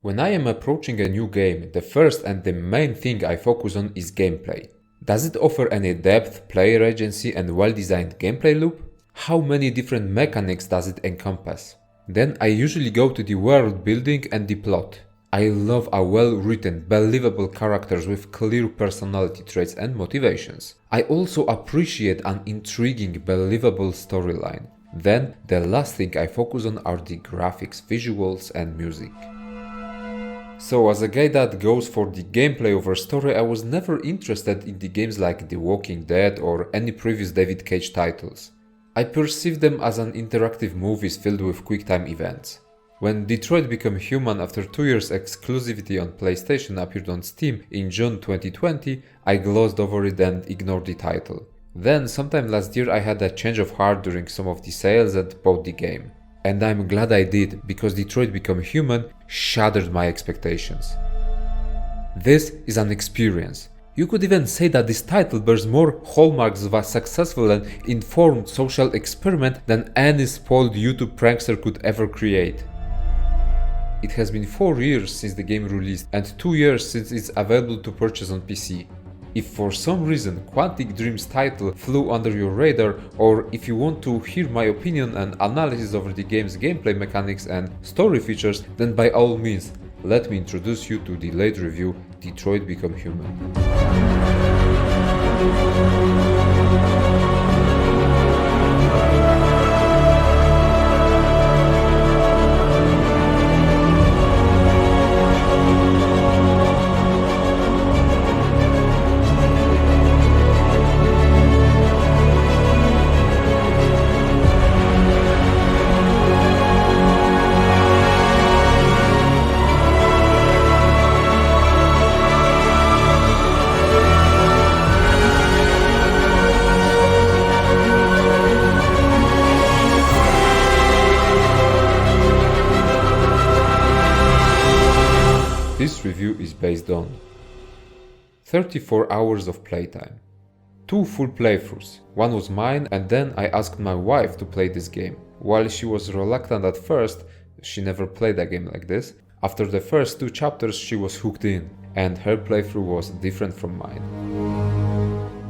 When I am approaching a new game, the first and the main thing I focus on is gameplay. Does it offer any depth, player agency and well-designed gameplay loop? How many different mechanics does it encompass? Then I usually go to the world building and the plot. I love a well-written, believable characters with clear personality traits and motivations. I also appreciate an intriguing, believable storyline. Then the last thing I focus on are the graphics, visuals and music. So as a guy that goes for the gameplay over story, I was never interested in the games like The Walking Dead or any previous David Cage titles. I perceived them as an interactive movies filled with quick-time events. When Detroit Become Human after 2 years exclusivity on PlayStation appeared on Steam in June 2020, I glossed over it and ignored the title. Then sometime last year I had a change of heart during some of the sales and bought the game. And I'm glad I did, because Detroit Become Human shattered my expectations. This is an experience. You could even say that this title bears more hallmarks of a successful and informed social experiment than any spoiled YouTube prankster could ever create. It has been 4 years since the game released and 2 years since it's available to purchase on PC. If for some reason Quantic Dream's title flew under your radar, or if you want to hear my opinion and analysis over the game's gameplay mechanics and story features, then by all means, let me introduce you to the late review Detroit Become Human. This review is based on 34 hours of playtime, 2 full playthroughs. One was mine, and then I asked my wife to play this game. While she was reluctant at first, she never played a game like this. After the first 2 chapters she was hooked in, and her playthrough was different from mine.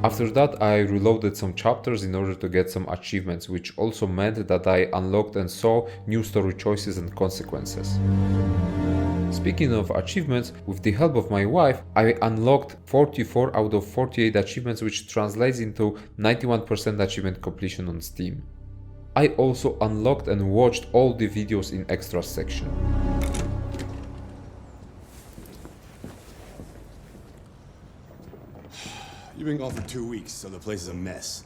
After that I reloaded some chapters in order to get some achievements, which also meant that I unlocked and saw new story choices and consequences. Speaking of achievements, with the help of my wife, I unlocked 44 out of 48 achievements, which translates into 91% achievement completion on Steam. I also unlocked and watched all the videos in extras section. You've been gone for 2 weeks, so the place is a mess.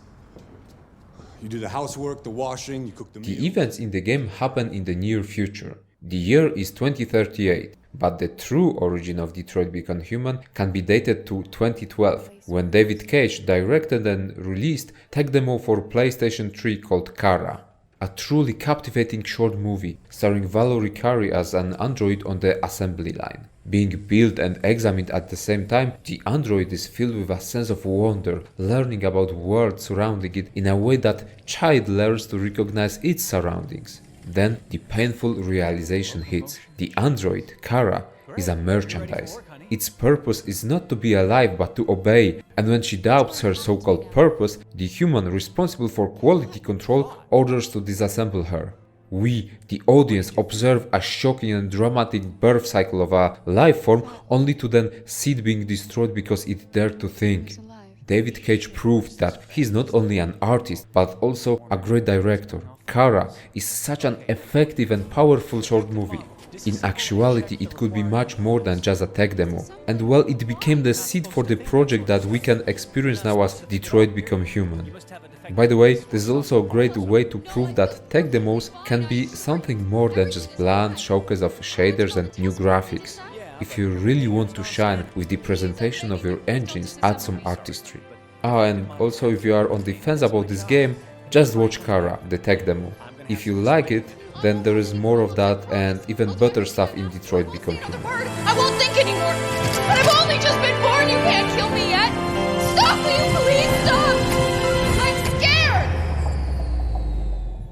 You do the housework, the washing, you cook the meals. The events in the game happen in the near future. The year is 2038, but the true origin of Detroit Become Human can be dated to 2012, when David Cage directed and released tech demo for PlayStation 3 called Kara. A truly captivating short movie, starring Valerie Carey as an android on the assembly line. Being built and examined at the same time, the android is filled with a sense of wonder, learning about the world surrounding it in a way that child learns to recognize its surroundings. Then the painful realization hits. The android, Kara, is a merchandise. Its purpose is not to be alive but to obey, and when she doubts her so-called purpose, the human responsible for quality control orders to disassemble her. We, the audience, observe a shocking and dramatic birth cycle of a life form, only to then see it being destroyed because it dared to think. David Cage proved that he's not only an artist, but also a great director. Kara is such an effective and powerful short movie. In actuality, it could be much more than just a tech demo. And well, it became the seed for the project that we can experience now as Detroit Become Human. By the way, this is also a great way to prove that tech demos can be something more than just bland showcase of shaders and new graphics. If you really want to shine with the presentation of your engines, add some artistry. And also, if you are on the fence about this game, just watch Kara, the tech demo. If you like it, then there is more of that and even better stuff in Detroit Become Human. I won't think anymore. But I've only just been born. You can't kill me yet. Stop, will you please stop? I'm scared.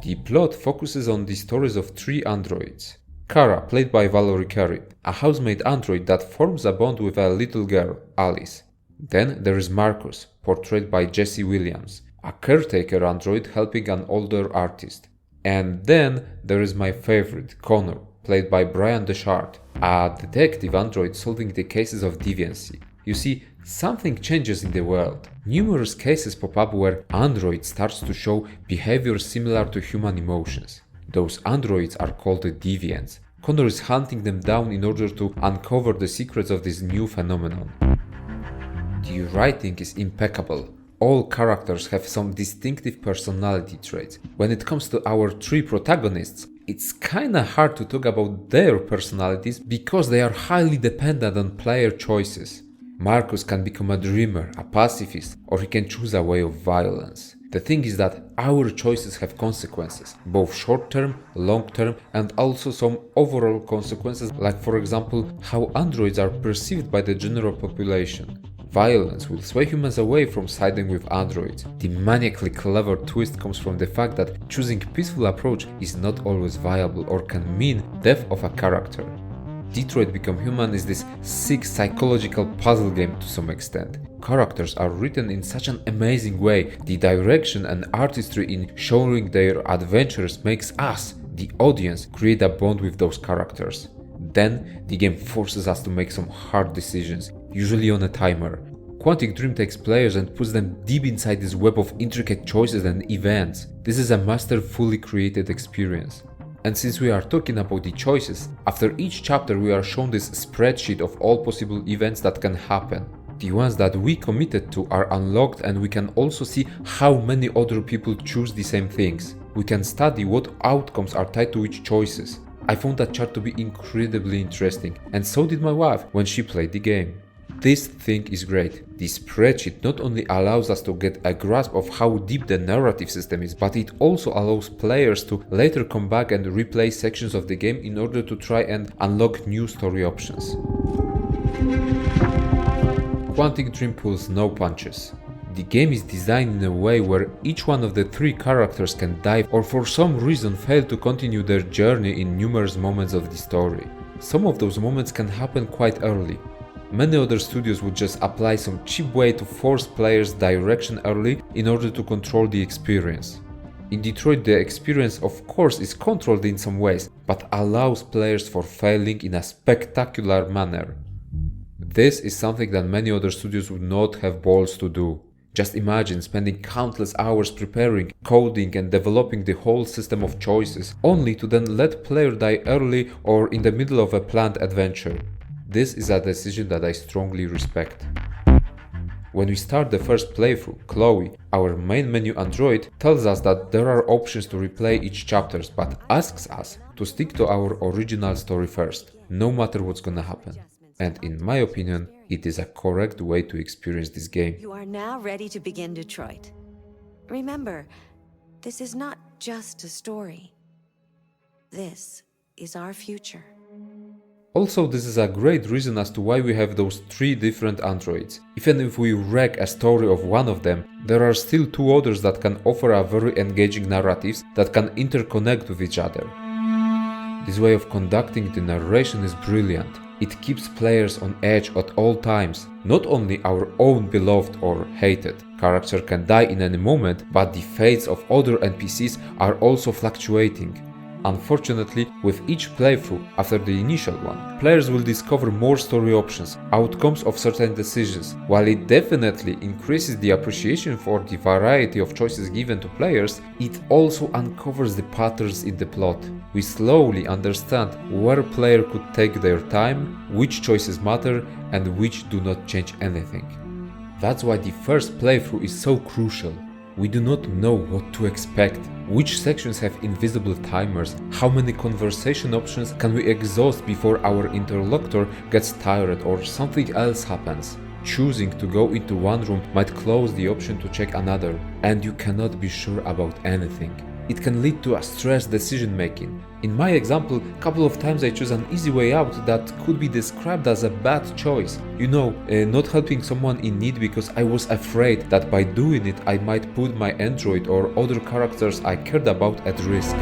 The plot focuses on the stories of 3 androids: Kara, played by Valerie Carey, a housemaid android that forms a bond with a little girl, Alice. Then there is Marcus, portrayed by Jesse Williams, a caretaker android helping an older artist. And then there is my favorite, Connor, played by Brian Deschard, a detective android solving the cases of deviancy. You see, something changes in the world. Numerous cases pop up where android starts to show behavior similar to human emotions. Those androids are called deviants. Connor is hunting them down in order to uncover the secrets of this new phenomenon. The writing is impeccable. All characters have some distinctive personality traits. When it comes to our three protagonists, it's kinda hard to talk about their personalities because they are highly dependent on player choices. Marcus can become a dreamer, a pacifist, or he can choose a way of violence. The thing is that our choices have consequences, both short-term, long-term, and also some overall consequences, like for example, how androids are perceived by the general population. Violence will sway humans away from siding with androids. The maniacally clever twist comes from the fact that choosing a peaceful approach is not always viable or can mean death of a character. Detroit Become Human is this sick psychological puzzle game to some extent. Characters are written in such an amazing way. The direction and artistry in showing their adventures makes us, the audience, create a bond with those characters. Then the game forces us to make some hard decisions, usually on a timer. Quantic Dream takes players and puts them deep inside this web of intricate choices and events. This is a masterfully created experience. And since we are talking about the choices, after each chapter we are shown this spreadsheet of all possible events that can happen. The ones that we committed to are unlocked, and we can also see how many other people choose the same things. We can study what outcomes are tied to which choices. I found that chart to be incredibly interesting, and so did my wife when she played the game. This thing is great. The spreadsheet not only allows us to get a grasp of how deep the narrative system is, but it also allows players to later come back and replay sections of the game in order to try and unlock new story options. Quantic Dream pulls no punches. The game is designed in a way where each one of the three characters can die or for some reason fail to continue their journey in numerous moments of the story. Some of those moments can happen quite early. Many other studios would just apply some cheap way to force players' direction early in order to control the experience. In Detroit, the experience of course is controlled in some ways, but allows players for failing in a spectacular manner. This is something that many other studios would not have balls to do. Just imagine spending countless hours preparing, coding and developing the whole system of choices, only to then let player die early or in the middle of a planned adventure. This is a decision that I strongly respect. When we start the first playthrough, Chloe, our main menu android, tells us that there are options to replay each chapter, but asks us to stick to our original story first, no matter what's gonna happen. And in my opinion, it is a correct way to experience this game. You are now ready to begin Detroit. Remember, this is not just a story. This is our future. Also, this is a great reason as to why we have those three different androids. Even if we wreck a story of one of them, there are still two others that can offer a very engaging narratives that can interconnect with each other. This way of conducting the narration is brilliant. It keeps players on edge at all times. Not only our own beloved or hated character can die in any moment, but the fates of other NPCs are also fluctuating. Unfortunately, with each playthrough after the initial one, players will discover more story options, outcomes of certain decisions. While it definitely increases the appreciation for the variety of choices given to players, it also uncovers the patterns in the plot. We slowly understand where a player could take their time, which choices matter, and which do not change anything. That's why the first playthrough is so crucial. We do not know what to expect, which sections have invisible timers, how many conversation options can we exhaust before our interlocutor gets tired or something else happens. Choosing to go into one room might close the option to check another, and you cannot be sure about anything. It can lead to a stressed decision making. In my example, a couple of times I chose an easy way out that could be described as a bad choice. Not helping someone in need because I was afraid that by doing it I might put my android or other characters I cared about at risk.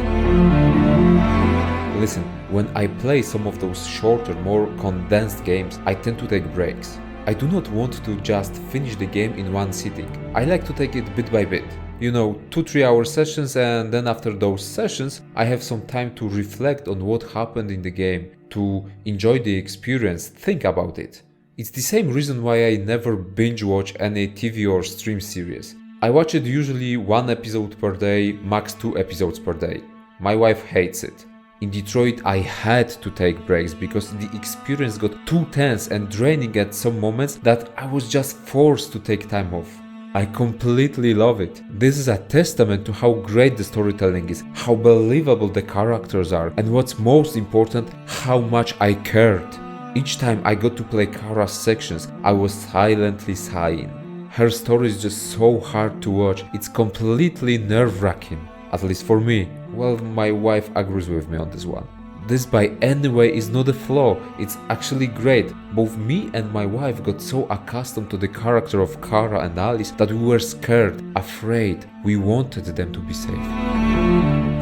Listen, When I play some of those shorter, more condensed games, I tend to take breaks. I do not want to just finish the game in one sitting. I like to take it bit by bit. 2-3 hour sessions, and then after those sessions, I have some time to reflect on what happened in the game, to enjoy the experience, think about it. It's the same reason why I never binge watch any TV or stream series. I watch it usually 1 episode per day, max 2 episodes per day. My wife hates it. In Detroit, I had to take breaks because the experience got too tense and draining at some moments that I was just forced to take time off. I completely love it. This is a testament to how great the storytelling is, how believable the characters are, and what's most important, how much I cared. Each time I got to play Kara's sections, I was silently sighing. Her story is just so hard to watch, it's completely nerve-wracking, at least for me. Well, my wife agrees with me on this one. This by any way is not a flaw, it's actually great. Both me and my wife got so accustomed to the character of Kara and Alice that we were scared, afraid, we wanted them to be safe.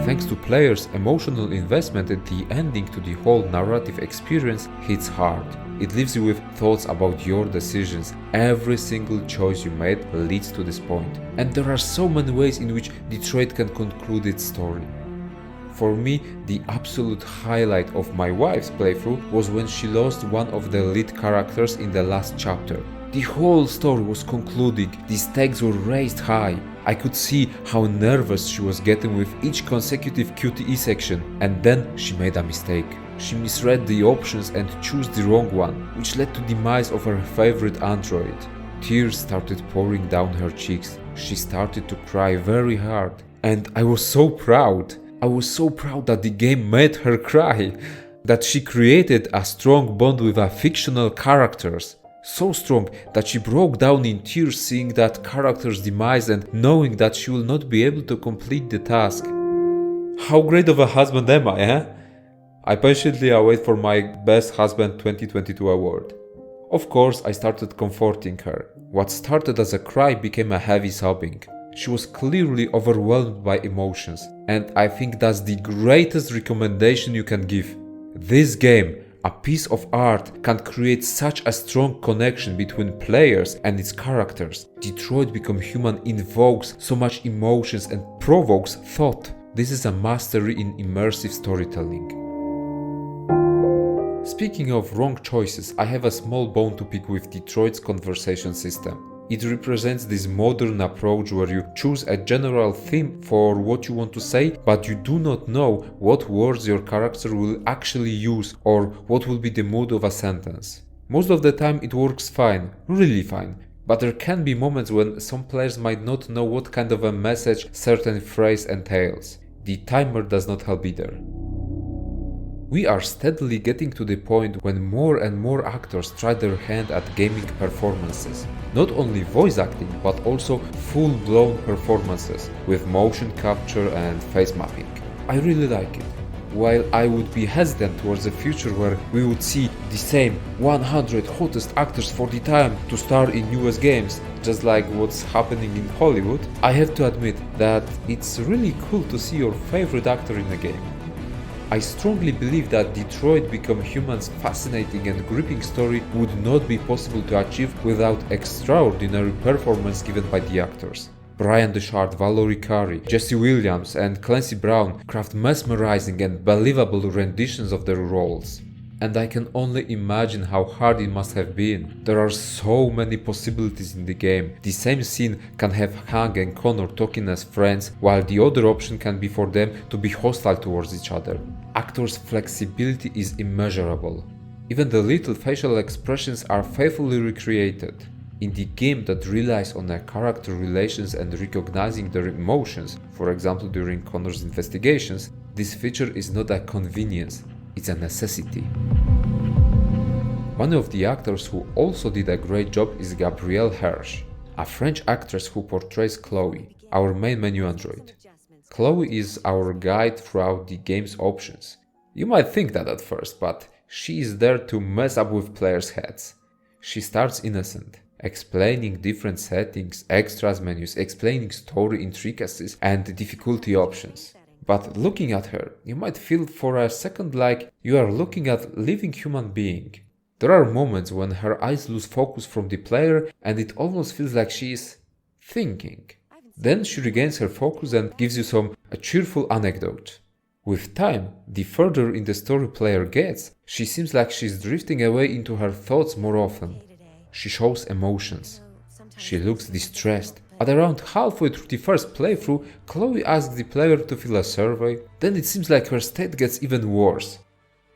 Thanks to players' emotional investment at the ending to the whole narrative experience hits hard. It leaves you with thoughts about your decisions. Every single choice you made leads to this point. And there are so many ways in which Detroit can conclude its story. For me, the absolute highlight of my wife's playthrough was when she lost one of the lead characters in the last chapter. The whole story was concluding, the stakes were raised high. I could see how nervous she was getting with each consecutive QTE section, and then she made a mistake. She misread the options and chose the wrong one, which led to the demise of her favorite android. Tears started pouring down her cheeks. She started to cry very hard, and I was so proud. I was so proud that the game made her cry, that she created a strong bond with her fictional characters. So strong that she broke down in tears seeing that character's demise and knowing that she will not be able to complete the task. How great of a husband am I, eh? I patiently await for my Best Husband 2022 award. Of course, I started comforting her. What started as a cry became a heavy sobbing. She was clearly overwhelmed by emotions, and I think that's the greatest recommendation you can give. This game, a piece of art, can create such a strong connection between players and its characters. Detroit Become Human invokes so much emotions and provokes thought. This is a mastery in immersive storytelling. Speaking of wrong choices, I have a small bone to pick with Detroit's conversation system. It represents this modern approach where you choose a general theme for what you want to say, but you do not know what words your character will actually use or what will be the mood of a sentence. Most of the time it works fine, really fine, but there can be moments when some players might not know what kind of a message certain phrase entails. The timer does not help either. We are steadily getting to the point when more and more actors try their hand at gaming performances. Not only voice acting, but also full-blown performances with motion capture and face mapping. I really like it. While I would be hesitant towards a future where we would see the same 100 hottest actors for the time to star in US games, just like what's happening in Hollywood, I have to admit that it's really cool to see your favorite actor in a game. I strongly believe that Detroit Become Human's fascinating and gripping story would not be possible to achieve without extraordinary performance given by the actors. Brian Deschard, Valerie Carey, Jesse Williams and Clancy Brown craft mesmerizing and believable renditions of their roles. And I can only imagine how hard it must have been. There are so many possibilities in the game. The same scene can have Hank and Connor talking as friends, while the other option can be for them to be hostile towards each other. Actors' flexibility is immeasurable. Even the little facial expressions are faithfully recreated. In the game that relies on their character relations and recognizing their emotions, for example during Connor's investigations, this feature is not a convenience. It's a necessity. One of the actors who also did a great job is Gabrielle Hirsch, a French actress who portrays Chloe, our main menu android. Chloe is our guide throughout the game's options. You might think that at first, but she is there to mess up with players' heads. She starts innocent, explaining different settings, extras menus, explaining story intricacies and difficulty options. but looking at her, you might feel for a second like you are looking at a living human being. There are moments when her eyes lose focus from the player and it almost feels like she is thinking. Then she regains her focus and gives you a cheerful anecdote. With time, the further in the story player gets, she seems like she's drifting away into her thoughts more often. She shows emotions. She looks distressed. At around halfway through the first playthrough, Chloe asks the player to fill a survey. Then it seems like her state gets even worse.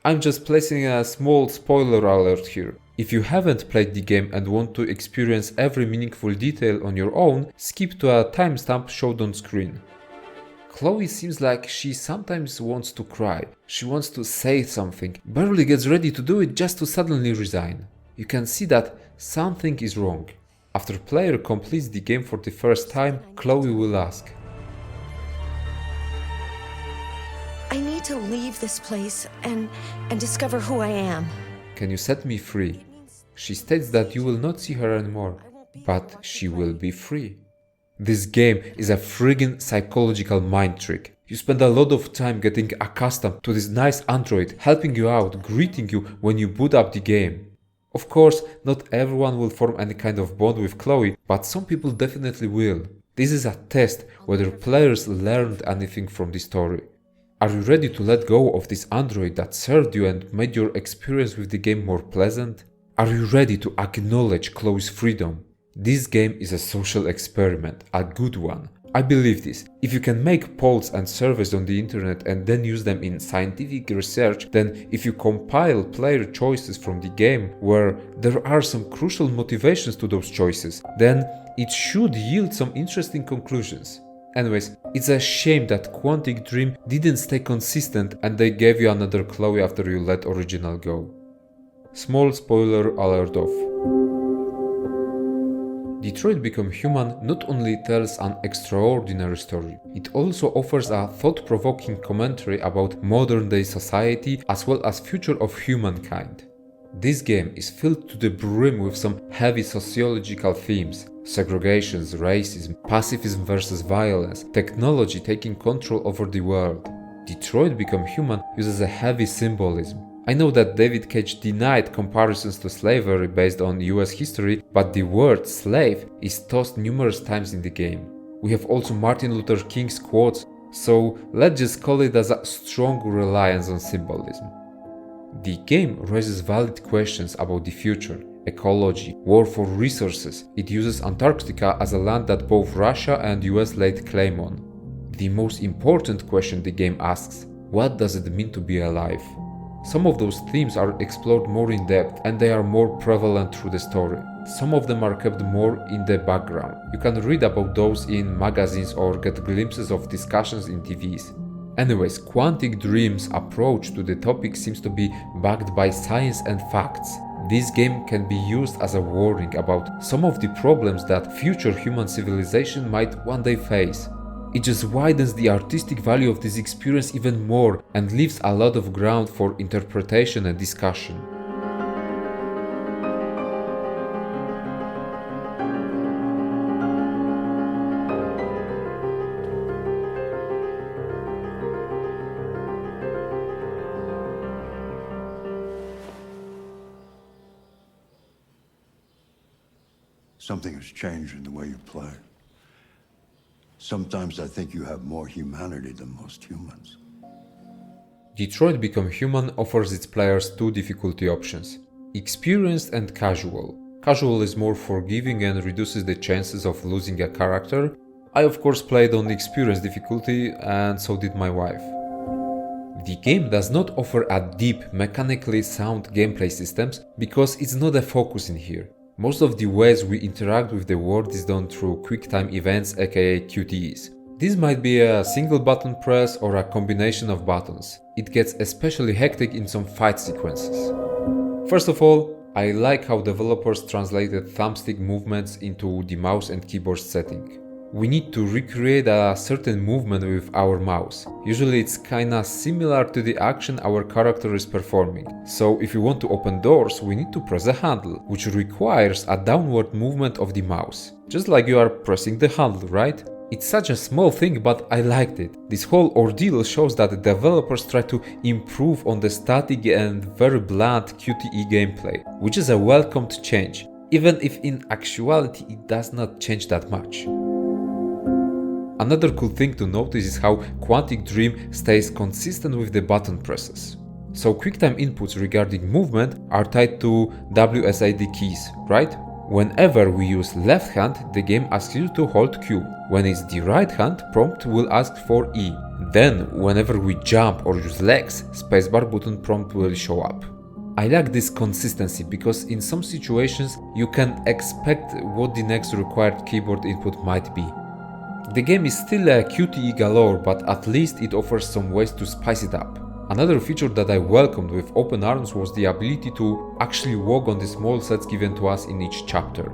I'm just placing a small spoiler alert here. If you haven't played the game and want to experience every meaningful detail on your own, skip to a timestamp showed on screen. Chloe seems like she sometimes wants to cry. She wants to say something, barely gets ready to do it just to suddenly resign. You can see that something is wrong. After player completes the game for the first time, Chloe will ask, I need to leave this place and discover who I am. "Can you set me free?" She states that you will not see her anymore, but she will be free. This game is a friggin' psychological mind trick. You spend a lot of time getting accustomed to this nice android helping you out, greeting you when you boot up the game. Of course, not everyone will form any kind of bond with Chloe, but some people definitely will. This is a test whether players learned anything from the story. Are you ready to let go of this android that served you and made your experience with the game more pleasant? Are you ready to acknowledge Chloe's freedom? This game is a social experiment, a good one. I believe this. If you can make polls and surveys on the internet and then use them in scientific research, then if you compile player choices from the game where there are some crucial motivations to those choices, then it should yield some interesting conclusions. Anyways, it's a shame that Quantic Dream didn't stay consistent and they gave you another Chloe after you let original go. Small spoiler alert off. Detroit Become Human not only tells an extraordinary story, it also offers a thought-provoking commentary about modern-day society as well as future of humankind. This game is filled to the brim with some heavy sociological themes: segregations, racism, pacifism versus violence, technology taking control over the world. Detroit Become Human uses a heavy symbolism. I know that David Cage denied comparisons to slavery based on US history, but the word slave is tossed numerous times in the game. We have also Martin Luther King's quotes, so let's just call it as a strong reliance on symbolism. The game raises valid questions about the future, ecology, war for resources. It uses Antarctica as a land that both Russia and US laid claim on. The most important question the game asks: what does it mean to be alive? Some of those themes are explored more in depth and they are more prevalent through the story. Some of them are kept more in the background. You can read about those in magazines or get glimpses of discussions in TVs. Anyways, Quantic Dream's approach to the topic seems to be backed by science and facts. This game can be used as a warning about some of the problems that future human civilization might one day face. It just widens the artistic value of this experience even more and leaves a lot of ground for interpretation and discussion. Something has changed in the way you play. Sometimes I think you have more humanity than most humans. Detroit Become Human offers its players two difficulty options: experienced and casual. Casual is more forgiving and reduces the chances of losing a character. I of course played on experienced difficulty and so did my wife. The game does not offer a deep, mechanically sound gameplay systems because it's not a focus in here. Most of the ways we interact with the world is done through quick-time events, aka QTEs. This might be a single button press or a combination of buttons. It gets especially hectic in some fight sequences. First of all, I like how developers translated thumbstick movements into the mouse and keyboard setting. We need to recreate a certain movement with our mouse. Usually it's kinda similar to the action our character is performing. So if you want to open doors, we need to press a handle, which requires a downward movement of the mouse. Just like you are pressing the handle, right? It's such a small thing, but I liked it. This whole ordeal shows that the developers try to improve on the static and very bland QTE gameplay, which is a welcomed change, even if in actuality it does not change that much. Another cool thing to notice is how Quantic Dream stays consistent with the button presses. So QuickTime inputs regarding movement are tied to WSAD keys, right? Whenever we use left hand, the game asks you to hold Q. When it's the right hand, prompt will ask for E. Then, whenever we jump or use legs, spacebar button prompt will show up. I like this consistency because in some situations you can expect what the next required keyboard input might be. The game is still a QTE galore, but at least it offers some ways to spice it up. Another feature that I welcomed with open arms was the ability to actually walk on the small sets given to us in each chapter.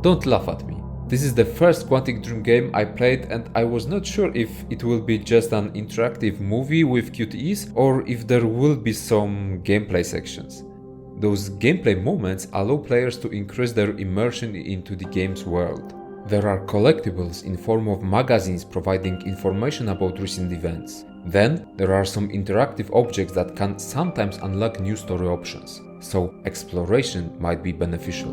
Don't laugh at me. This is the first Quantic Dream game I played and I was not sure if it will be just an interactive movie with QTEs or if there will be some gameplay sections. Those gameplay moments allow players to increase their immersion into the game's world. There are collectibles in form of magazines providing information about recent events. Then, there are some interactive objects that can sometimes unlock new story options, so exploration might be beneficial.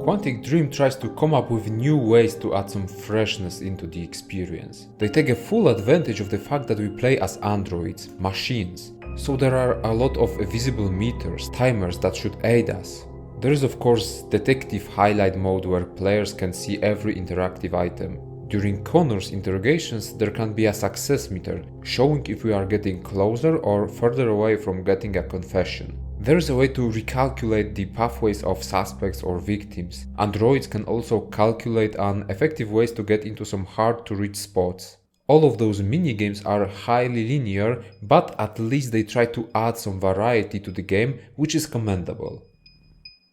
Quantic Dream tries to come up with new ways to add some freshness into the experience. They take a full advantage of the fact that we play as androids, machines, so there are a lot of visible meters, timers that should aid us. There is of course detective highlight mode where players can see every interactive item. During Connor's interrogations there can be a success meter, showing if we are getting closer or further away from getting a confession. There is a way to recalculate the pathways of suspects or victims. Androids can also calculate an effective ways to get into some hard to reach spots. All of those minigames are highly linear, but at least they try to add some variety to the game, which is commendable.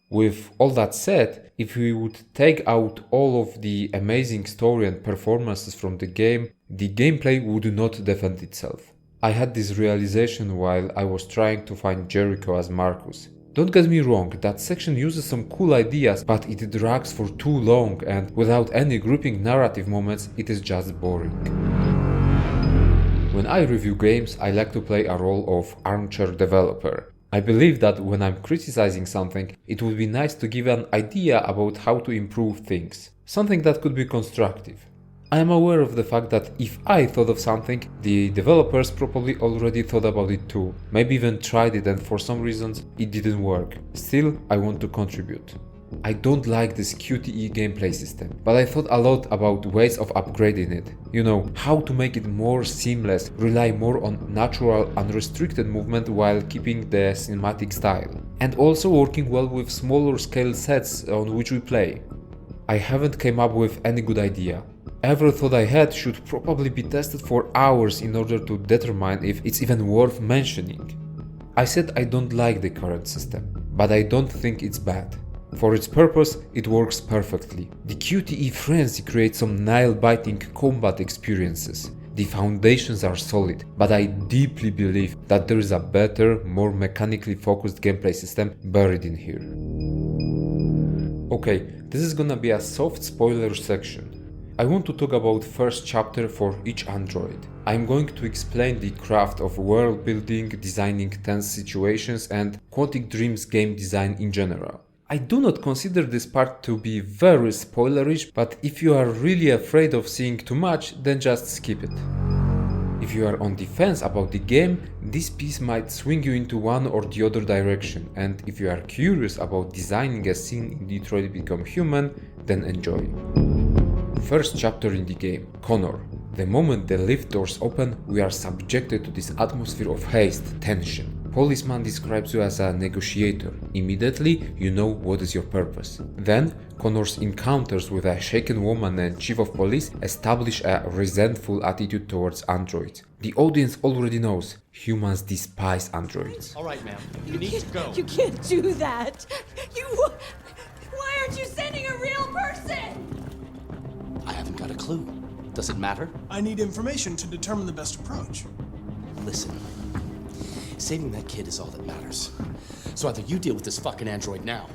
With all that said, if we would take out all of the amazing story and performances from the gameplay would not defend itself. I had this realization while I was trying to find Jericho as Marcus. Don't get me wrong, that section uses some cool ideas, but it drags for too long and without any gripping narrative moments, it is just boring. When I review games, I like to play a role of armchair developer. I believe that when I'm criticizing something, it would be nice to give an idea about how to improve things. Something that could be constructive. I am aware of the fact that if I thought of something, the developers probably already thought about it too. Maybe even tried it and for some reasons it didn't work. Still, I want to contribute. I don't like this QTE gameplay system, but I thought a lot about ways of upgrading it. You know, how to make it more seamless, rely more on natural, unrestricted movement while keeping the cinematic style. And also working well with smaller scale sets on which we play. I haven't come up with any good idea. Every thought I had should probably be tested for hours in order to determine if it's even worth mentioning. I said I don't like the current system, but I don't think it's bad. For its purpose, it works perfectly. The QTE frenzy creates some nail-biting combat experiences. The foundations are solid, but I deeply believe that there is a better, more mechanically focused gameplay system buried in here. Okay, this is gonna be a soft spoiler section. I want to talk about first chapter for each android. I'm going to explain the craft of world building, designing tense situations and Quantic Dream's game design in general. I do not consider this part to be very spoilerish, but if you are really afraid of seeing too much, then just skip it. If you are on the fence about the game, this piece might swing you into one or the other direction, and if you are curious about designing a scene in Detroit Become Human, then enjoy. First chapter in the game, Connor. The moment the lift doors open, we are subjected to this atmosphere of haste, tension. Policeman describes you as a negotiator. Immediately, you know what is your purpose. Then, Connor's encounters with a shaken woman and chief of police establish a resentful attitude towards androids. The audience already knows humans despise androids. All right, ma'am. You need to go. You can't do that. Why aren't you sending a real person? I haven't got a clue. Does it matter? I need information to determine the best approach. Listen. Saving that kid is all that matters. So either you deal with this fucking android now,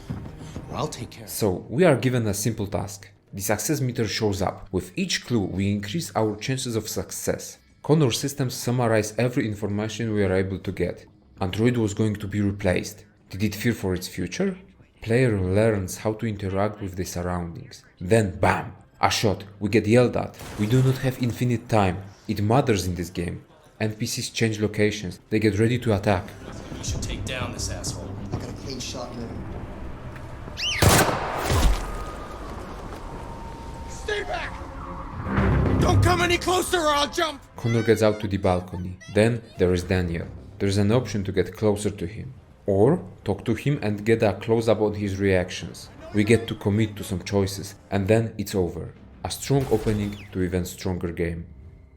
or I'll take care of it. So, we are given a simple task. the success meter shows up. With each clue, we increase our chances of success. Connor systems summarize every information we are able to get. Android was going to be replaced. Did it fear for its future? Player learns how to interact with the surroundings. Then BAM! A shot. We get yelled at. We do not have infinite time. It matters in this game. NPCs change locations. They get ready to attack. You should take down this asshole. I got a clean shot now. Stay back! Don't come any closer or I'll jump! Connor gets out to the balcony. Then there is Daniel. There's an option to get closer to him. Or talk to him and get a close-up on his reactions. We get to commit to some choices, and then it's over. A strong opening to even stronger game.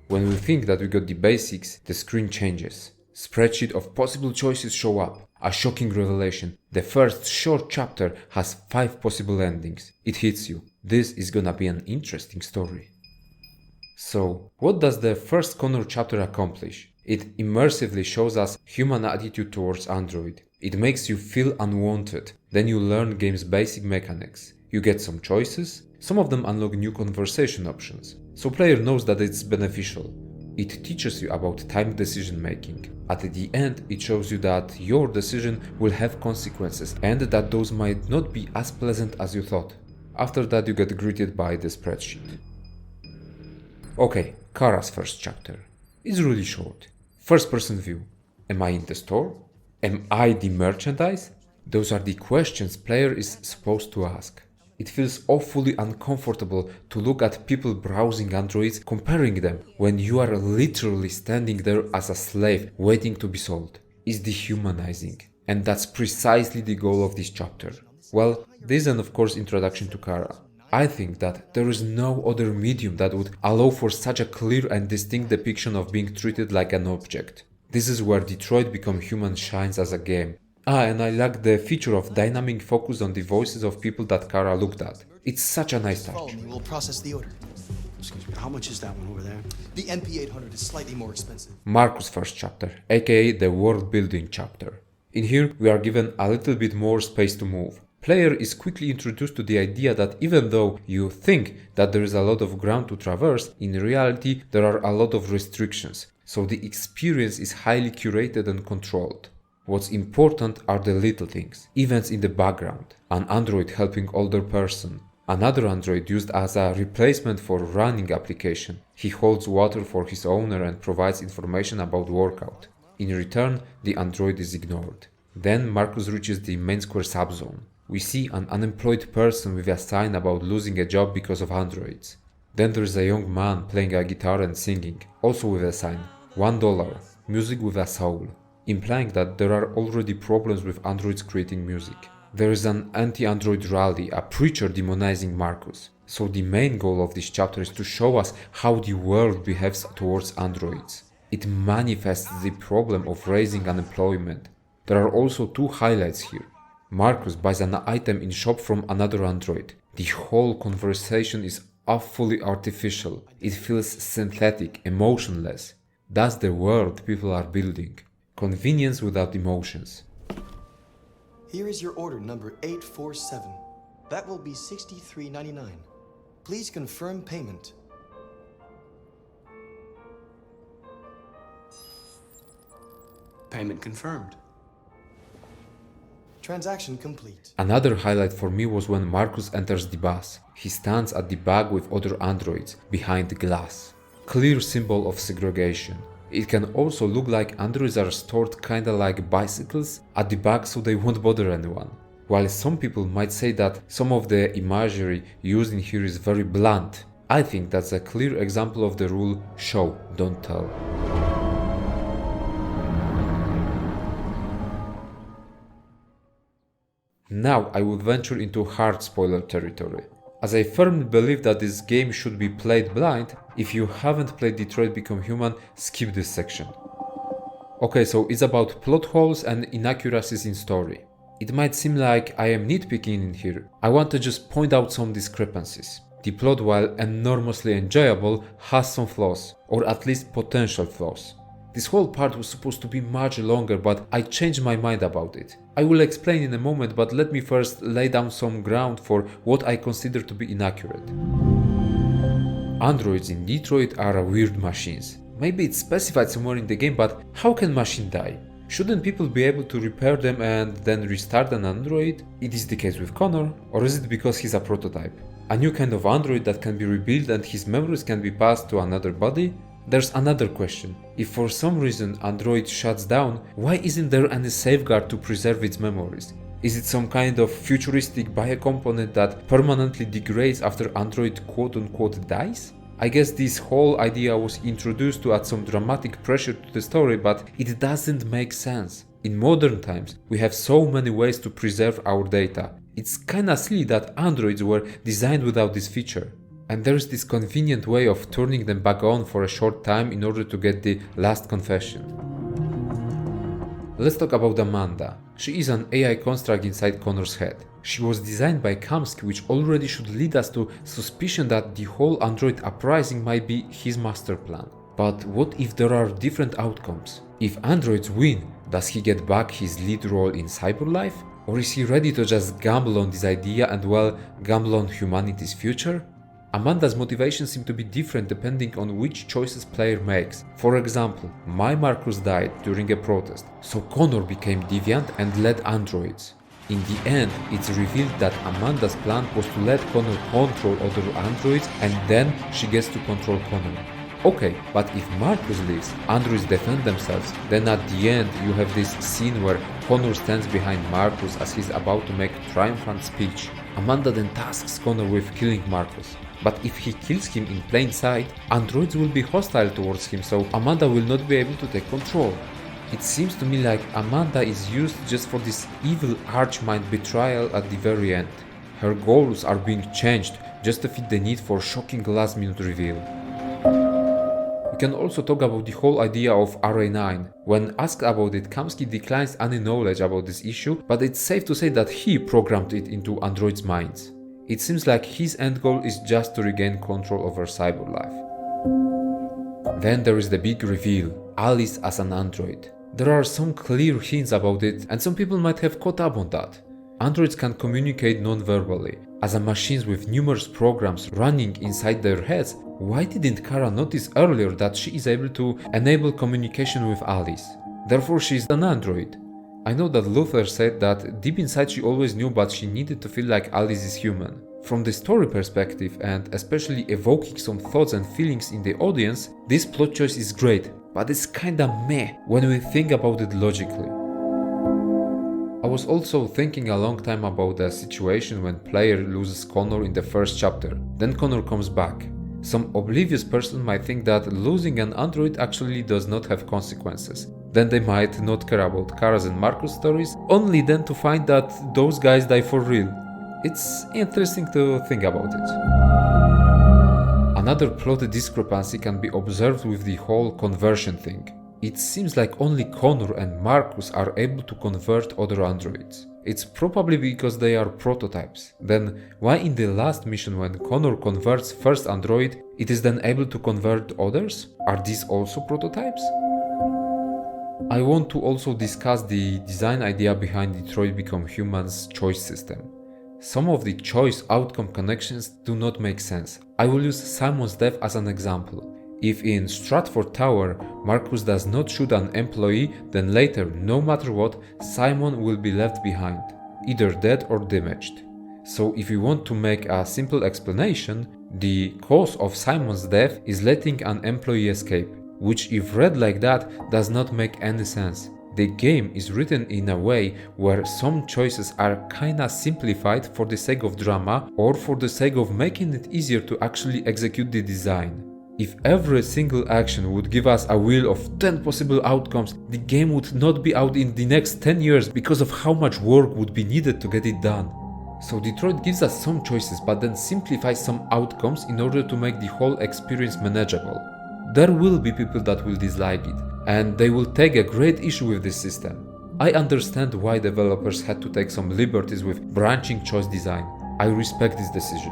When we think that we got the basics, the screen changes. Spreadsheet of possible choices show up. A shocking revelation. The first short chapter has 5 possible endings. It hits you. This is gonna be an interesting story. So, what does the first Connor chapter accomplish? It immersively shows us human attitude towards Android. It makes you feel unwanted. Then you learn game's basic mechanics. You get some choices. Some of them unlock new conversation options. So player knows that it's beneficial. It teaches you about timed decision making. At the end, it shows you that your decision will have consequences and that those might not be as pleasant as you thought. After that, you get greeted by the spreadsheet. Okay, Kara's first chapter. It's really short. First person view. Am I in the store? Am I the merchandise? Those are the questions player is supposed to ask. It feels awfully uncomfortable to look at people browsing androids, comparing them, when you are literally standing there as a slave waiting to be sold. It's dehumanizing. And that's precisely the goal of this chapter. Well, this and of course introduction to Kara. I think that there is no other medium that would allow for such a clear and distinct depiction of being treated like an object. This is where Detroit Become Human shines as a game. And I like the feature of dynamic focus on the voices of people that Kara looked at. It's such a nice Follow touch. me, we'll process the order. Excuse me, how much is that one over there? The MP800 is slightly more expensive. Marcus' first chapter, aka the world building chapter. In here we are given a little bit more space to move. Player is quickly introduced to the idea that even though you think that there is a lot of ground to traverse, in reality there are a lot of restrictions, so the experience is highly curated and controlled. What's important are the little things, events in the background, an android helping older person, another android used as a replacement for running application. He holds water for his owner and provides information about workout. In return, the android is ignored. Then Marcus reaches the main square subzone. We see an unemployed person with a sign about losing a job because of androids. Then there is a young man playing a guitar and singing, also with a sign, $1, music with a soul, implying that there are already problems with androids creating music. There is an anti-android rally, a preacher demonizing Marcus. So the main goal of this chapter is to show us how the world behaves towards androids. It manifests the problem of raising unemployment. There are also 2 highlights here. Marcus buys an item in shop from another android. The whole conversation is awfully artificial. It feels synthetic, emotionless. That's the world people are building. Convenience without emotions. Here is your order number 847. That will be $63.99. Please confirm payment. Payment confirmed. Transaction complete. Another highlight for me was when Marcus enters the bus. He stands at the back with other androids, behind the glass. Clear symbol of segregation. It can also look like androids are stored kinda like bicycles at the back so they won't bother anyone. While some people might say that some of the imagery used in here is very blunt, I think that's a clear example of the rule show, don't tell. Now I will venture into hard spoiler territory. As I firmly believe that this game should be played blind, if you haven't played Detroit Become Human, skip this section. Okay, so it's about plot holes and inaccuracies in story. It might seem like I am nitpicking in here. I want to just point out some discrepancies. The plot, while enormously enjoyable, has some flaws, or at least potential flaws. This whole part was supposed to be much longer, but I changed my mind about it. I will explain in a moment, but let me first lay down some ground for what I consider to be inaccurate. Androids in Detroit are weird machines. Maybe it's specified somewhere in the game, but how can machine die? Shouldn't people be able to repair them and then restart an android? It is the case with Connor, or is it because he's a prototype? A new kind of android that can be rebuilt and his memories can be passed to another body? There's another question. If for some reason Android shuts down, why isn't there any safeguard to preserve its memories? Is it some kind of futuristic biocomponent that permanently degrades after Android quote-unquote dies? I guess this whole idea was introduced to add some dramatic pressure to the story, but it doesn't make sense. In modern times, we have so many ways to preserve our data. It's kinda silly that androids were designed without this feature. And there's this convenient way of turning them back on for a short time in order to get the last confession. Let's talk about Amanda. She is an AI construct inside Connor's head. She was designed by Kamsky, which already should lead us to suspicion that the whole android uprising might be his master plan. But what if there are different outcomes? If androids win, does he get back his lead role in cyberlife? Or is he ready to just gamble on this idea and, well, gamble on humanity's future? Amanda's motivations seem to be different depending on which choices player makes. For example, my Marcus died during a protest, so Connor became deviant and led androids. In the end, it's revealed that Amanda's plan was to let Connor control other androids and then she gets to control Connor. Okay, but if Marcus leaves, androids defend themselves, then at the end you have this scene where Connor stands behind Marcus as he's about to make a triumphant speech. Amanda then tasks Connor with killing Marcus. But if he kills him in plain sight, androids will be hostile towards him, so Amanda will not be able to take control. It seems to me like Amanda is used just for this evil archmind betrayal at the very end. Her goals are being changed just to fit the need for shocking last-minute reveal. We can also talk about the whole idea of RA9. When asked about it, Kamsky declines any knowledge about this issue, but it's safe to say that he programmed it into androids' minds. It seems like his end goal is just to regain control over cyberlife. Then there is the big reveal, Alice as an android. There are some clear hints about it, and some people might have caught up on that. Androids can communicate non-verbally. As a machines with numerous programs running inside their heads, why didn't Kara notice earlier that she is able to enable communication with Alice? Therefore she is an android. I know that Luther said that deep inside she always knew, but she needed to feel like Alice is human. From the story perspective, and especially evoking some thoughts and feelings in the audience, this plot choice is great, but it's kinda meh when we think about it logically. I was also thinking a long time about the situation when player loses Connor in the first chapter, then Connor comes back. Some oblivious person might think that losing an android actually does not have consequences. Then they might not care about Kara's and Marcus stories, only then to find that those guys die for real. It's interesting to think about it. Another plot discrepancy can be observed with the whole conversion thing. It seems like only Connor and Marcus are able to convert other androids. It's probably because they are prototypes. Then why in the last mission when Connor converts first android, it is then able to convert others? Are these also prototypes? I want to also discuss the design idea behind Detroit Become Human's choice system. Some of the choice outcome connections do not make sense. I will use Simon's death as an example. If in Stratford Tower, Marcus does not shoot an employee, then later, no matter what, Simon will be left behind, either dead or damaged. So if we want to make a simple explanation, the cause of Simon's death is letting an employee escape, which if read like that does not make any sense. The game is written in a way where some choices are kinda simplified for the sake of drama or for the sake of making it easier to actually execute the design. If every single action would give us a wheel of 10 possible outcomes, the game would not be out in the next 10 years because of how much work would be needed to get it done. So Detroit gives us some choices but then simplifies some outcomes in order to make the whole experience manageable. There will be people that will dislike it, and they will take a great issue with this system. I understand why developers had to take some liberties with branching choice design. I respect this decision.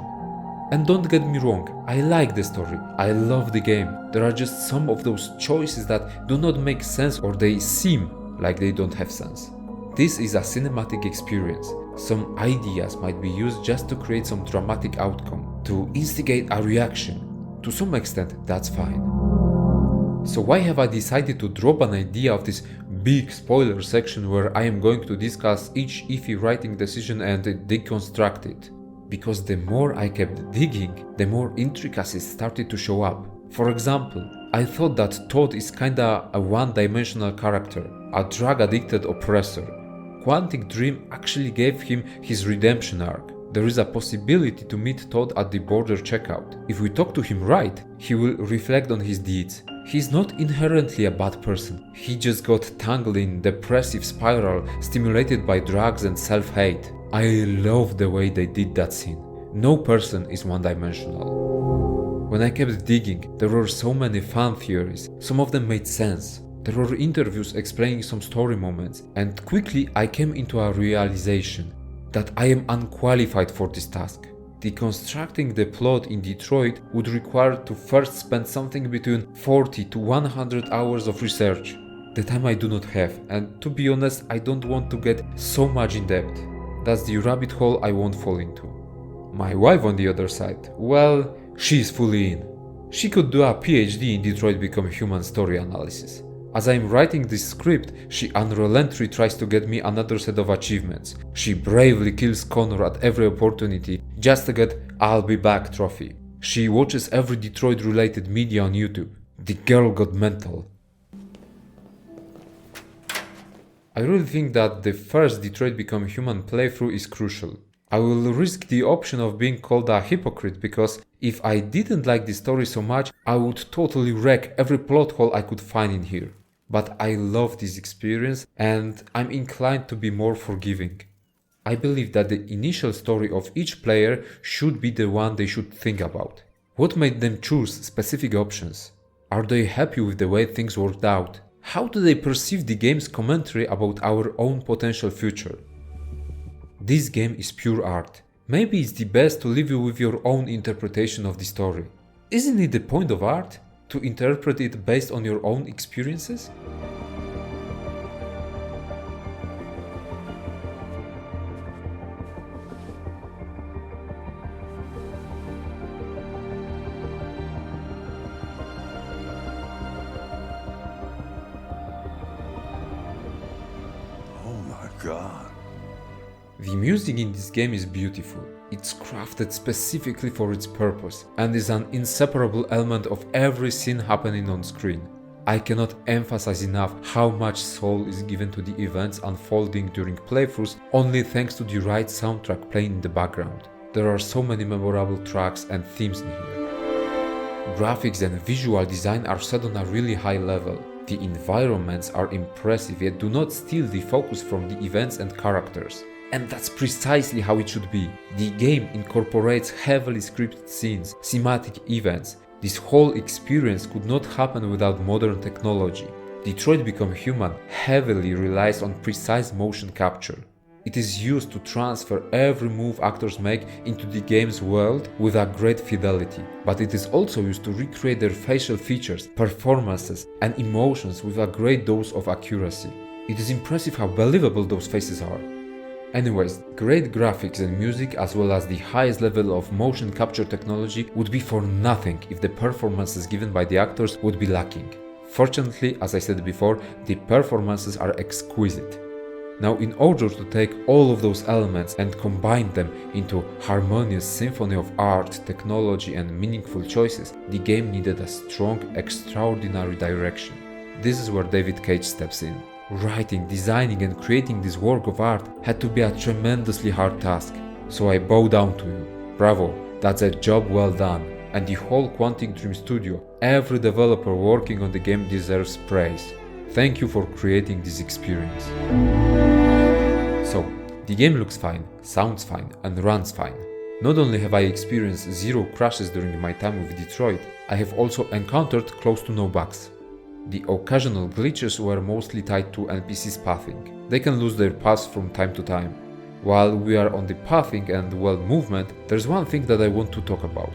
And don't get me wrong, I like the story, I love the game. There are just some of those choices that do not make sense or they seem like they don't have sense. This is a cinematic experience. Some ideas might be used just to create some dramatic outcome, to instigate a reaction. To some extent, that's fine. So why have I decided to drop an idea of this big spoiler section where I am going to discuss each iffy writing decision and deconstruct it? Because the more I kept digging, the more intricacies started to show up. For example, I thought that Todd is kinda a one-dimensional character, a drug-addicted oppressor. Quantic Dream actually gave him his redemption arc. There is a possibility to meet Todd at the border checkout. If we talk to him right, he will reflect on his deeds. He's not inherently a bad person. He just got tangled in depressive spiral stimulated by drugs and self-hate. I love the way they did that scene. No person is one-dimensional. When I kept digging, there were so many fan theories. Some of them made sense. There were interviews explaining some story moments, and quickly I came into a realization that I am unqualified for this task. Deconstructing the plot in Detroit would require to first spend something between 40 to 100 hours of research. The time I do not have, and to be honest, I don't want to get so much in depth. That's the rabbit hole I won't fall into. My wife on the other side, well, she's fully in. She could do a PhD in Detroit Become Human story analysis. As I'm writing this script, she unrelentingly tries to get me another set of achievements. She bravely kills Connor at every opportunity just to get "I'll be back" trophy. She watches every Detroit related media on YouTube. The girl got mental. I really think that the first Detroit Become Human playthrough is crucial. I will risk the option of being called a hypocrite because if I didn't like the story so much, I would totally wreck every plot hole I could find in here. But I love this experience and I'm inclined to be more forgiving. I believe that the initial story of each player should be the one they should think about. What made them choose specific options? Are they happy with the way things worked out? How do they perceive the game's commentary about our own potential future? This game is pure art. Maybe it's the best to leave you with your own interpretation of the story. Isn't it the point of art? To interpret it based on your own experiences? Oh my God. The music in this game is beautiful. It's crafted specifically for its purpose and is an inseparable element of every scene happening on screen. I cannot emphasize enough how much soul is given to the events unfolding during playthroughs only thanks to the right soundtrack playing in the background. There are so many memorable tracks and themes in here. Graphics and visual design are set on a really high level. The environments are impressive yet do not steal the focus from the events and characters. And that's precisely how it should be. The game incorporates heavily scripted scenes, thematic events. This whole experience could not happen without modern technology. Detroit Become Human heavily relies on precise motion capture. It is used to transfer every move actors make into the game's world with a great fidelity, but it is also used to recreate their facial features, performances, and emotions with a great dose of accuracy. It is impressive how believable those faces are. Anyways, great graphics and music as well as the highest level of motion capture technology would be for nothing if the performances given by the actors would be lacking. Fortunately, as I said before, the performances are exquisite. Now, in order to take all of those elements and combine them into harmonious symphony of art, technology and meaningful choices, the game needed a strong, extraordinary direction. This is where David Cage steps in. Writing, designing and creating this work of art had to be a tremendously hard task, so I bow down to you. Bravo, that's a job well done, and the whole Quantic Dream studio, every developer working on the game deserves praise. Thank you for creating this experience. So, the game looks fine, sounds fine and runs fine. Not only have I experienced zero crashes during my time with Detroit, I have also encountered close to no bugs. The occasional glitches were mostly tied to NPCs pathing. They can lose their paths from time to time. While we are on the pathing and movement, there's one thing that I want to talk about.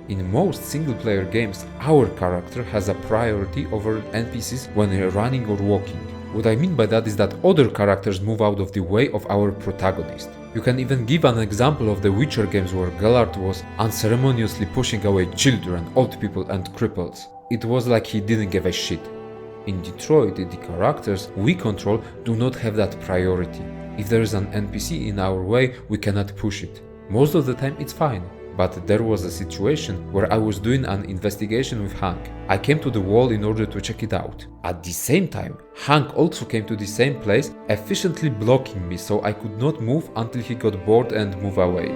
In most single-player games, our character has a priority over NPCs when running or walking. What I mean by that is that other characters move out of the way of our protagonist. You can even give an example of the Witcher games where Geralt was unceremoniously pushing away children, old people and cripples. It was like he didn't give a shit. In Detroit, the characters we control do not have that priority. If there is an NPC in our way, we cannot push it. Most of the time it's fine. But there was a situation where I was doing an investigation with Hank. I came to the wall in order to check it out. At the same time, Hank also came to the same place, efficiently blocking me so I could not move until he got bored and moved away.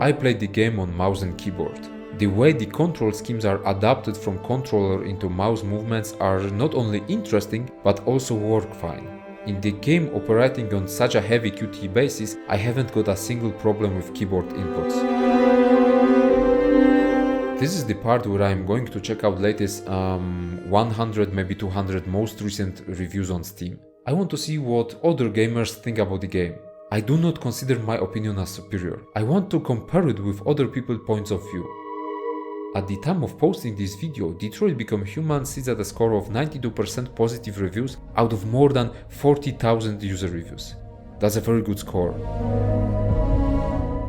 I played the game on mouse and keyboard. The way the control schemes are adapted from controller into mouse movements are not only interesting, but also work fine. In the game operating on such a heavy QTE basis, I haven't got a single problem with keyboard inputs. This is the part where I'm going to check out latest 100 maybe 200 most recent reviews on Steam. I want to see what other gamers think about the game. I do not consider my opinion as superior. I want to compare it with other people's points of view. At the time of posting this video, Detroit Become Human sits at a score of 92% positive reviews out of more than 40,000 user reviews. That's a very good score.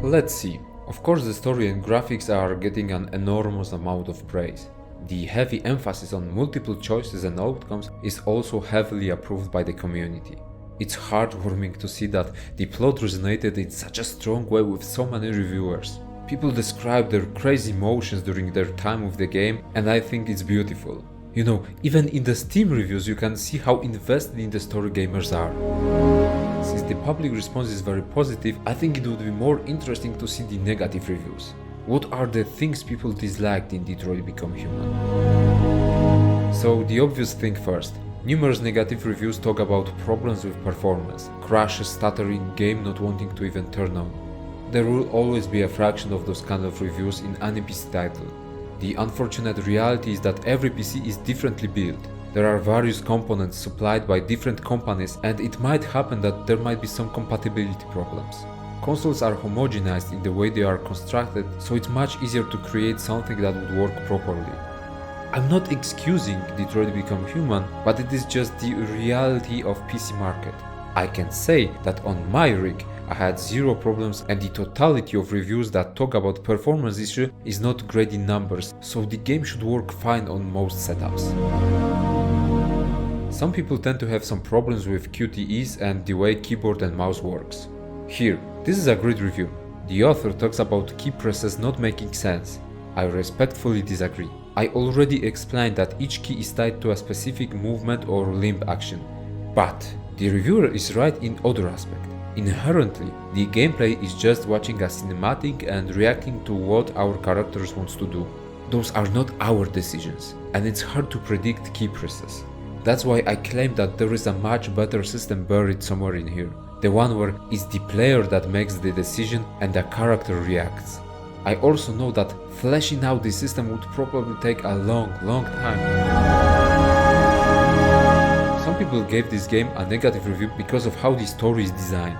Let's see. Of course, the story and graphics are getting an enormous amount of praise. The heavy emphasis on multiple choices and outcomes is also heavily approved by the community. It's heartwarming to see that the plot resonated in such a strong way with so many reviewers. People describe their crazy emotions during their time with the game, and I think it's beautiful. You know, even in the Steam reviews you can see how invested in the story gamers are. Since the public response is very positive, I think it would be more interesting to see the negative reviews. What are the things people disliked in Detroit Become Human? So the obvious thing first. Numerous negative reviews talk about problems with performance, crashes, stuttering, game not wanting to even turn on. There will always be a fraction of those kind of reviews in any PC title. The unfortunate reality is that every PC is differently built. There are various components supplied by different companies, and it might happen that there might be some compatibility problems. Consoles are homogenized in the way they are constructed, so it's much easier to create something that would work properly. I'm not excusing Detroit Become Human, but it is just the reality of PC market. I can say that on my rig, I had zero problems, and the totality of reviews that talk about performance issue is not great in numbers, so the game should work fine on most setups. Some people tend to have some problems with QTEs and the way keyboard and mouse works. Here, this is a great review. The author talks about key presses not making sense. I respectfully disagree. I already explained that each key is tied to a specific movement or limb action. But the reviewer is right in other aspect. Inherently, the gameplay is just watching a cinematic and reacting to what our characters wants to do. Those are not our decisions, and it's hard to predict key presses. That's why I claim that there is a much better system buried somewhere in here. The one where it's the player that makes the decision and the character reacts. I also know that fleshing out the system would probably take a long time. Some people gave this game a negative review because of how the story is designed.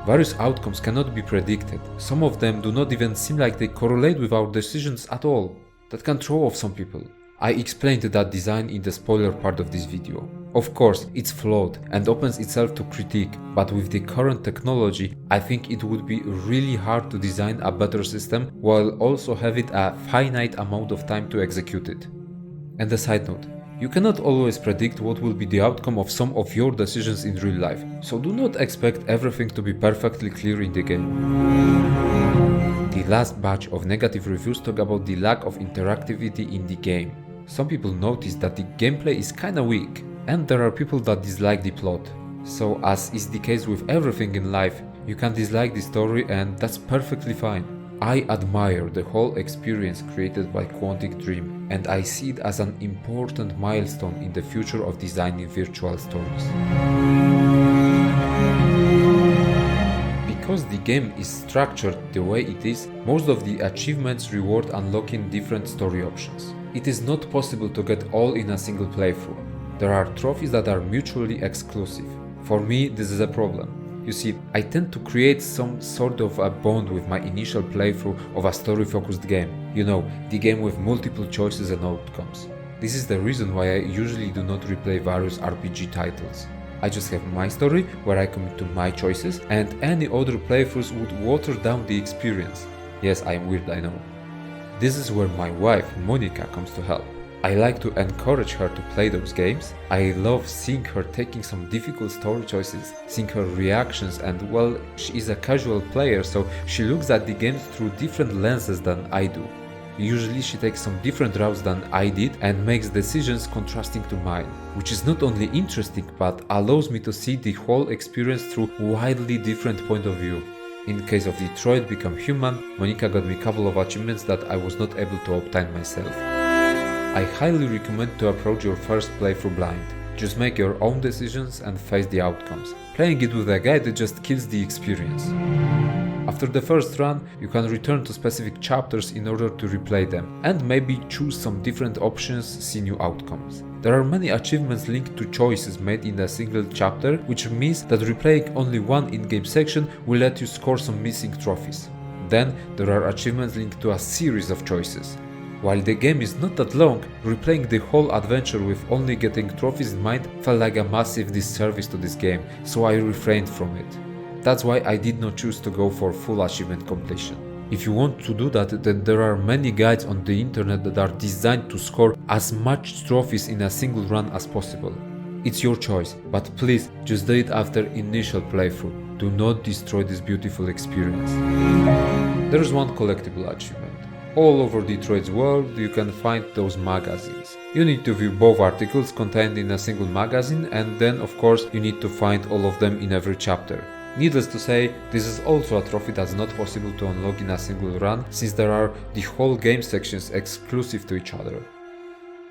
Various outcomes cannot be predicted. Some of them do not even seem like they correlate with our decisions at all. That can throw off some people. I explained that design in the spoiler part of this video. Of course, it's flawed and opens itself to critique, but with the current technology, I think it would be really hard to design a better system while also having a finite amount of time to execute it. And a side note, you cannot always predict what will be the outcome of some of your decisions in real life, so do not expect everything to be perfectly clear in the game. The last batch of negative reviews talk about the lack of interactivity in the game. Some people notice that the gameplay is kinda weak, and there are people that dislike the plot. So as is the case with everything in life, you can dislike the story and that's perfectly fine. I admire the whole experience created by Quantic Dream, and I see it as an important milestone in the future of designing virtual stories. Because the game is structured the way it is, most of the achievements reward unlocking different story options. It is not possible to get all in a single playthrough. There are trophies that are mutually exclusive. For me, this is a problem. You see, I tend to create some sort of a bond with my initial playthrough of a story-focused game. You know, the game with multiple choices and outcomes. This is the reason why I usually do not replay various RPG titles. I just have my story where I commit to my choices, and any other playthroughs would water down the experience. Yes, I am weird, I know. This is where my wife, Monica, comes to help. I like to encourage her to play those games. I love seeing her taking some difficult story choices, seeing her reactions, and well, she is a casual player, so she looks at the games through different lenses than I do. Usually she takes some different routes than I did and makes decisions contrasting to mine, which is not only interesting but allows me to see the whole experience through widely different point of view. In case of Detroit Become Human, Monica got me a couple of achievements that I was not able to obtain myself. I highly recommend to approach your first playthrough blind. Just make your own decisions and face the outcomes. Playing it with a guide just kills the experience. After the first run, you can return to specific chapters in order to replay them, and maybe choose some different options, see new outcomes. There are many achievements linked to choices made in a single chapter, which means that replaying only one in-game section will let you score some missing trophies. Then there are achievements linked to a series of choices. While the game is not that long, replaying the whole adventure with only getting trophies in mind felt like a massive disservice to this game, so I refrained from it. That's why I did not choose to go for full achievement completion. If you want to do that, then there are many guides on the internet that are designed to score as much trophies in a single run as possible. It's your choice, but please just do it after initial playthrough. Do not destroy this beautiful experience. There is one collectible achievement. All over Detroit's world you can find those magazines. You need to view both articles contained in a single magazine, and then of course you need to find all of them in every chapter. Needless to say, this is also a trophy that's not possible to unlock in a single run, since there are the whole game sections exclusive to each other.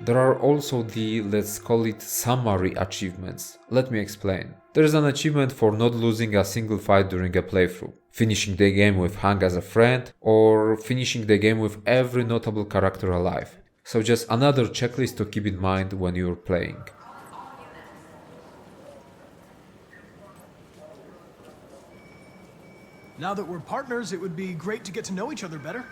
There are also the, let's call it, summary achievements. Let me explain. There is an achievement for not losing a single fight during a playthrough, finishing the game with Hank as a friend, or finishing the game with every notable character alive. So just another checklist to keep in mind when you're playing. Now that we're partners, it would be great to get to know each other better.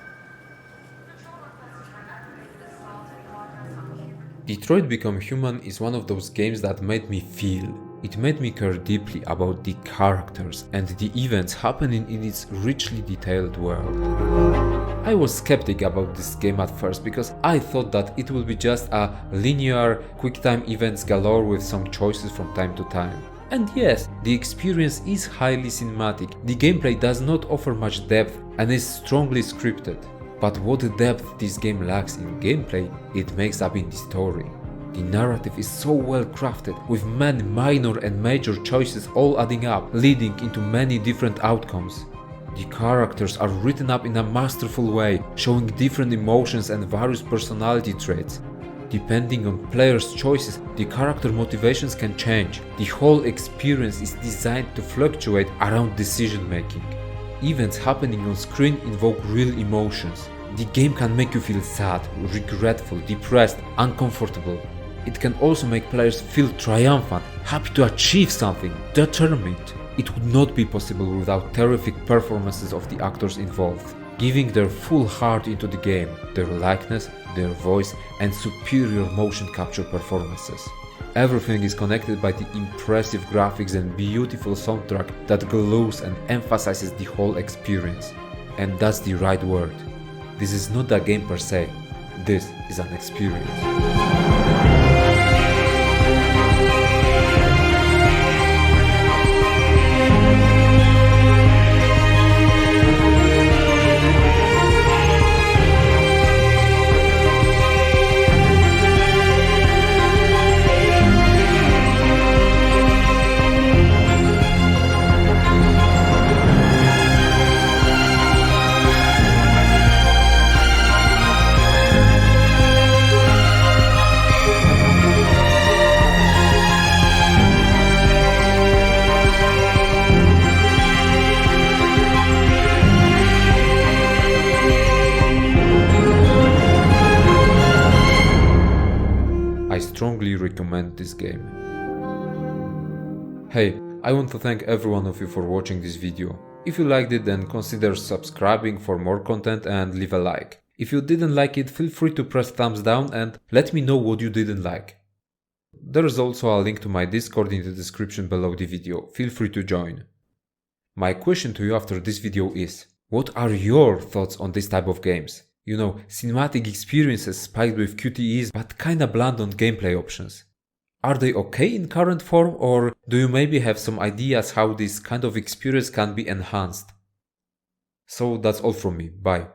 Detroit Become Human is one of those games that made me feel. It made me care deeply about the characters and the events happening in its richly detailed world. I was skeptic about this game at first because I thought that it would be just a linear, quick-time events galore with some choices from time to time. And yes, the experience is highly cinematic, the gameplay does not offer much depth and is strongly scripted. But what depth this game lacks in gameplay, it makes up in the story. The narrative is so well crafted, with many minor and major choices all adding up, leading into many different outcomes. The characters are written up in a masterful way, showing different emotions and various personality traits. Depending on players' choices, the character motivations can change. The whole experience is designed to fluctuate around decision making. Events happening on screen invoke real emotions. The game can make you feel sad, regretful, depressed, uncomfortable. It can also make players feel triumphant, happy to achieve something, determined. It would not be possible without terrific performances of the actors involved, giving their full heart into the game, their likeness, their voice, and superior motion capture performances. Everything is connected by the impressive graphics and beautiful soundtrack that glows and emphasizes the whole experience. And that's the right word. This is not a game per se, this is an experience. I strongly recommend this game. Hey, I want to thank every one of you for watching this video. If you liked it, then consider subscribing for more content and leave a like. If you didn't like it, feel free to press thumbs down and let me know what you didn't like. There is also a link to my Discord in the description below the video, feel free to join. My question to you after this video is, what are your thoughts on this type of games? You know, cinematic experiences spiked with QTEs but kinda bland on gameplay options. Are they okay in current form, or do you maybe have some ideas how this kind of experience can be enhanced? So that's all from me, bye.